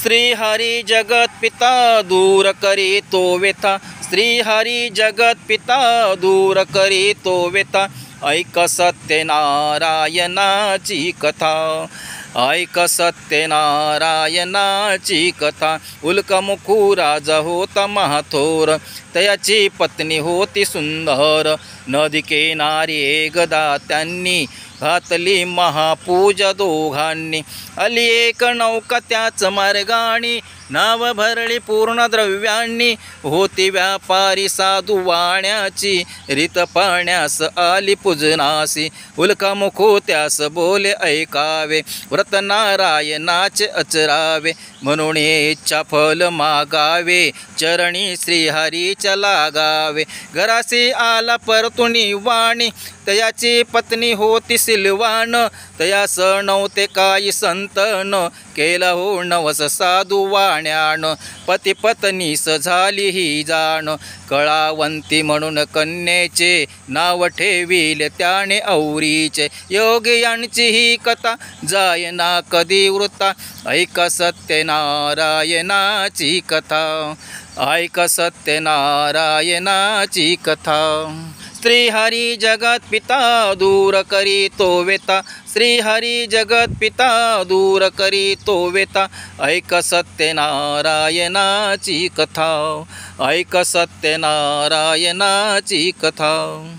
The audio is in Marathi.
श्रीहरी जगत पिता दूर करीतो व्यथा, श्रीहरी जगत पिता दूर करीतो व्यथा। ऐक सत्यनारायणाची कथा, ऐक सत्यनारायणाची कथा। उल्कामुखू राजा होता महाथोर, तयाची पत्नी होती सुंदर। नदी किनारी एकदा त्यांनी घातली महापूजा दोघांनी। आली एक नौका त्याच मार्गानी, नाव भरली पूर्ण द्रव्यांनी। होती व्यापारी साधू वाण्याची, रीत पाण्यास आली पूजनासी। उल्कामुखू त्यास बोले ऐकावे, व्रत नारायणाचे अचरावे। म्हणून इच्छा फल मागावे, चरणी श्रीहरीच्या लागावे। घरासी आला परतुनी वाणी, तयाची पत्नी होती सिलवान। तयास नव्हते काही संतन, केला हो नवस साधू वाण्यान। पती पत्नीस झाली ही जाण, कळावंती म्हणून कन्येचे नाव ठेविले त्याने औरीचे। योगी यांची ही कथा जायना कधी वृत्ता, ऐक सत्यनारायणाची कथा, ऐक सत्यनारायणाची कथा। श्रीहरी जगत पिता दूर करीतो व्यथा, श्रीहरी जगत पिता दूर करीतो व्यथा। ऐक सत्यनारायणाची कथा, ऐक सत्यनारायणाची कथा।